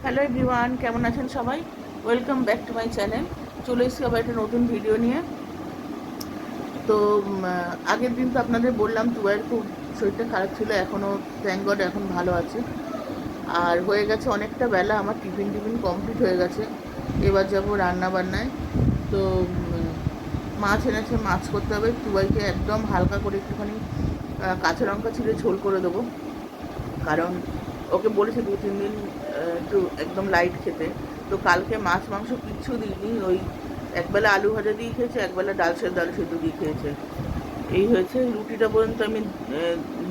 Hello everyone, কেমন আছেন সবাই? Welcome back to my channel. চলে এসেছি আবার একটা নতুন ভিডিও নিয়ে। তো আগের দিন তো আপনাদের বললাম টুয়ের খুব শরীরটা খারাপ ছিল, এখনও থ্যাংক গড এখন ভালো আছে। আর হয়ে গেছে অনেকটা বেলা, আমার টিফিন কমপ্লিট হয়ে গেছে। এবার যাবো রান্না বান্নায়। তো মাছ এনেছে, মাছ করতে হবে। টুবাইকে একদম হালকা করে একটুখানি কাঁচা লঙ্কা ছিঁড়ে ঝোল করে দেবো, কারণ ওকে বলেছে 2-3 দিন একটু একদম লাইট খেতে। তো কালকে মাছ মাংস কিচ্ছু দিইনি, ওই একবেলা আলু ভাজা দিয়ে খেয়েছে, একবেলা ডাল সেদ্ধ দিয়ে খেয়েছে। এই হয়েছে। রুটিটা পর্যন্ত আমি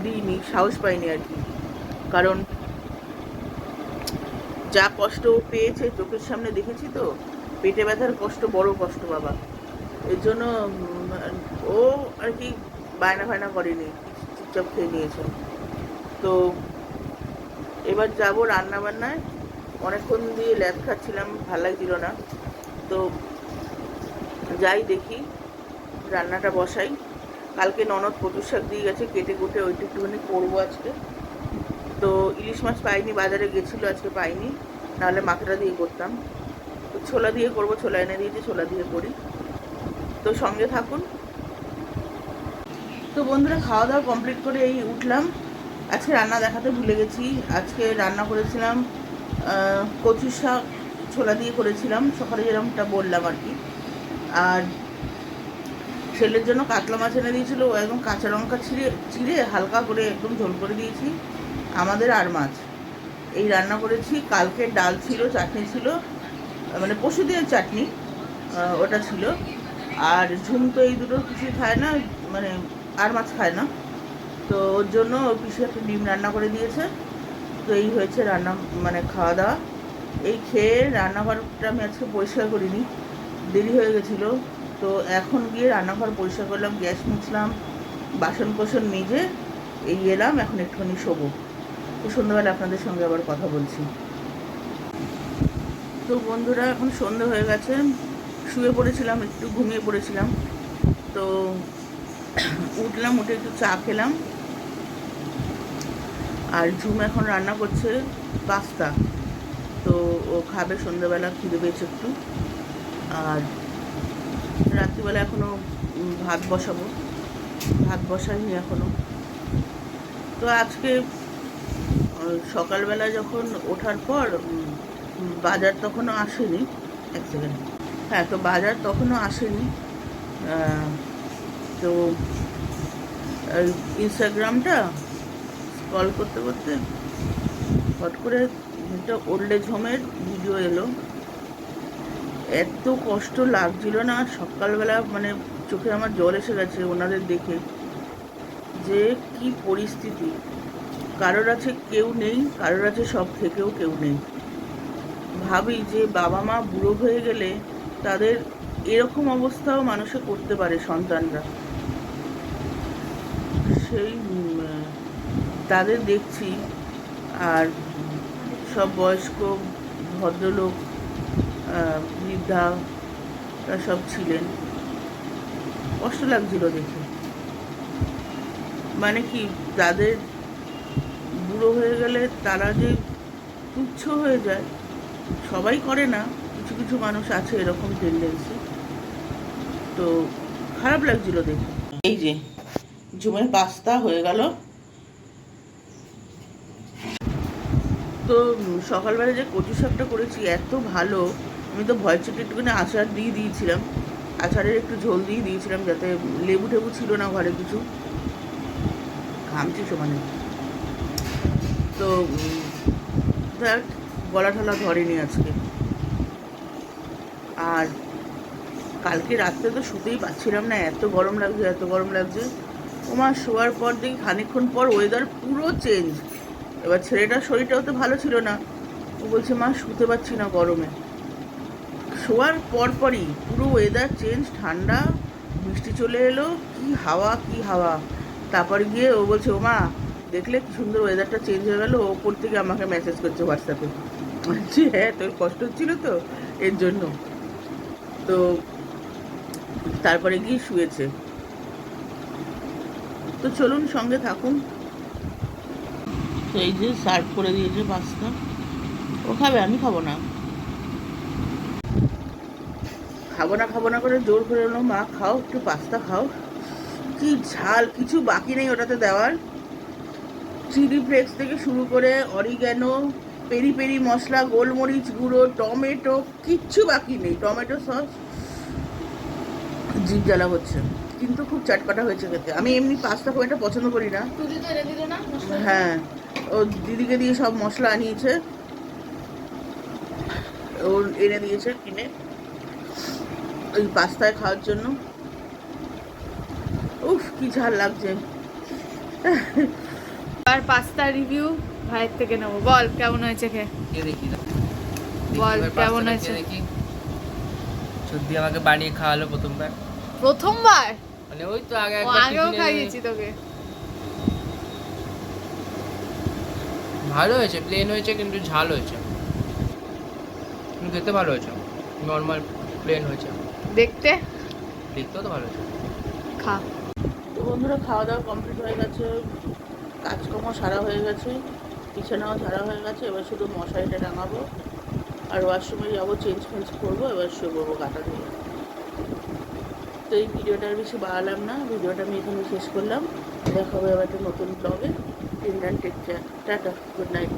দিইনি, সাহস পাইনি আর কি, কারণ যা কষ্ট ও পেয়েছে চোখের সামনে দেখেছি। তো পেটে ব্যথার কষ্ট বড় কষ্ট বাবা। এর জন্য ও আর কি বায়না ফায়না করেনি, চুপচাপ খেয়ে নিয়েছে। তো এবার যাবো রান্না বান্নায়। অনেকক্ষণ দিয়ে ল্যাদ খাচ্ছিলাম, ভাল লাগছিল না। তো যাই দেখি, রান্নাটা বসাই। কালকে ননদ কচুর শাক দিয়ে গেছে, কেটে কুটে ওইটা একটুখানি করবো আজকে। তো ইলিশ মাছ পাইনি, বাজারে গেছিলো, আজকে পাইনি, নাহলে মাথাটা দিয়ে করতাম। তো ছোলা দিয়ে করবো, ছোলা এনে দিয়েছি, ছোলা দিয়ে করি। তো সঙ্গে থাকুন। তো বন্ধুরা, খাওয়া দাওয়া কমপ্লিট করে এই উঠলাম। আজকে রান্না দেখাতে ভুলে গেছি। আজকে রান্না করেছিলাম কচু শাক, ছোলা দিয়ে করেছিলাম সকালে, যেরকমটা বললাম আর কি। আর ছেলের জন্য কাতলা মাছ এনে দিয়েছিল, ও একদম কাঁচা লঙ্কা চিড়ে হালকা করে একদম ঝোল করে দিয়েছি। আমাদের আর মাছ এই রান্না করেছি। কালকে ডাল ছিল, চাটনি ছিল, মানে পরশু দিনের চাটনি, ওটা ছিল। আর ঝুম তো এই দুটো কিছুই খায় না, মানে আর মাছ খায় না। তো ওর জন্য ওর পিসি একটা ডিম রান্না করে দিয়েছে। তো এই হয়েছে রান্না, মানে খাওয়া দাওয়া। এই খেয়ে রান্নাঘরটা আমি আজকে পরিষ্কার করিনি, দেরি হয়ে গেছিলো। তো এখন গিয়ে রান্নাঘর পরিষ্কার করলাম, গ্যাস মুছলাম, বাসন কোসন মেজে এই এলাম। এখন একটুখানি শোবো। তো সন্ধ্যাবেলা আপনাদের সঙ্গে আবার কথা বলছি। তো বন্ধুরা, এখন সন্ধে হয়ে গেছে, শুয়ে পড়েছিলাম, একটু ঘুমিয়ে পড়েছিলাম। তো উঠলাম, উঠে একটু চা খেলাম। আর ঝুম এখন রান্না করছে পাস্তা, তো ও খাবে সন্ধ্যাবেলা, খিদে পেয়েছে একটু। আর রাত্রিবেলা এখনও ভাত বসাবো, ভাত বসাইনি এখনও। তো আজকে সকালবেলা যখন ওঠার পর বাজার তখনও আসেনি, এক সেকেন্ড, হ্যাঁ, তো বাজার তখনও আসেনি। তো ইনস্টাগ্রামটা স্ক্রল করতে করতে হট করে একটা ওল্ড এজ হোমের ভিডিও এলো। এত কষ্ট লাগছিল না সকালবেলা, মানে চোখে আমার জল এসে গেছে ওনাদের দেখে, যে কি পরিস্থিতি। কারোর আছে কেউ নেই, কারোর আছে সব থেকেও কেউ নেই। ভাবি যে বাবা মা বুড়ো হয়ে গেলে তাদের এরকম অবস্থাও মানুষে করতে পারে সন্তানরা। সেই তাদের দেখছি। আর সব বয়স্ক ভদ্রলোক, বৃদ্ধা, তারা সব ছিলেন। কষ্ট লাগছিল দেখে। মানে কি, তাদের বুড়ো হয়ে গেলে তারা যে তুচ্ছ হয়ে যায়, সবাই করে না, কিছু কিছু মানুষ আছে এরকম টেন্ডেন্সি। তো খারাপ লাগছিল দেখে। এই যে ঝুমের পাস্তা হয়ে গেল। তো সকালবেলা যে কচু শাকটা করেছি এত ভালো, আমি তো ভয় ছোট একটুখানি আচার দিয়ে দিয়েছিলাম, আচারের একটু ঝোল দিয়ে দিয়েছিলাম, যাতে লেবু টেবু ছিল না ঘরে কিছু, ঘামছি সমানে। তো দেখ, গলা ঠলা ধরেনি আজকে। আর কালকে রাত্রে তো শুতেই পাচ্ছিলাম না, এত গরম লাগছে, এত গরম লাগছে। ওমা, শোয়ার পর দেখি খানিকক্ষণ পর ওয়েদার পুরো চেঞ্জ। এবার ছেলেটার শরীরটাও তো ভালো ছিল না, ও বলছে মা শুতে পারছি না গরমে। শোয়ার পরপরই পুরো ওয়েদার চেঞ্জ, ঠান্ডা, বৃষ্টি চলে এলো, কি হাওয়া কি হাওয়া। তারপর গিয়ে ও বলছে ও মা দেখলে কি সুন্দর ওয়েদারটা চেঞ্জ হয়ে গেল। ওপর থেকে আমাকে মেসেজ করছে হোয়াটসঅ্যাপে, বলছি হ্যাঁ তোর কষ্ট হচ্ছিল তো এর জন্য। তো তারপরে গিয়ে শুয়েছে। তো চলুন সঙ্গে থাকুন। তো এই যে সার্ভ করে দিয়েছে পাস্তা, ও খাবে, আমি খাবো না। খাবো না করে জোর করে এলো, মা খাও একটু পাস্তা খাও। কি ঝাল, কিছু বাকি নেই ওটাতে দেওয়ার। চিলি ফ্লেক্স থেকে শুরু করে অরিগ্যানো, পেরি পেরি মশলা, গোলমরিচ গুঁড়ো, টমেটো, কিচ্ছু বাকি নেই। টমেটো সস, জিভ জ্বালা হচ্ছে, কিন্তু খুব চাটপাটা হয়েছে খেতে। আমি এমনি পাস্তা খুব একটা পছন্দ করি না। হ্যাঁ, ও দিদিকে দিয়ে সব মশলা আনিয়েছে, ও এনে দিয়েছে কিনে ওই পাস্তায় খাওয়ার জন্য। উফ কি ঝাল লাগছে। আর পাস্তা রিভিউ ভাইয়ের থেকে নেবো। বল কেমন হয়েছে খেয়ে? দেখি বল কেমন হয়েছে? দেখি সত্যি আমাকে বানিয়ে খাওয়ালো প্রথমবার। প্রথমবার? মানে ওই তো আগে ও একবার আগেও টিফিনে খাইয়েছি তোকে। ভালো হয়েছে, প্লেন হয়েছে কিন্তু ঝাল হয়েছে, কিন্তু খেতে ভালো হয়েছে। নর্মাল প্লেন হয়েছে, দেখতে দেখতেও তো ভালো হয়েছে। খা। তো বন্ধুরা, খাওয়া দাওয়া কমপ্লিট হয়ে গেছে, কাজকর্ম সারা হয়ে গেছে, বিছানাও ঝাড়া হয়ে গেছে। এবার শুধু মশারিটা টাঙাবো আর ওয়াশরুমে যাবো, চেঞ্জ ফেঞ্জ করবো, এবার শুয়ে পড়বো কাটা দিয়ে। তো এই ভিডিওটা আর বেশি বাড়ালাম না, ভিডিওটা আমি এখানে শেষ করলাম। দেখা হবে আবার একটা নতুন ব্লগে। Take care, ta-ta, good night.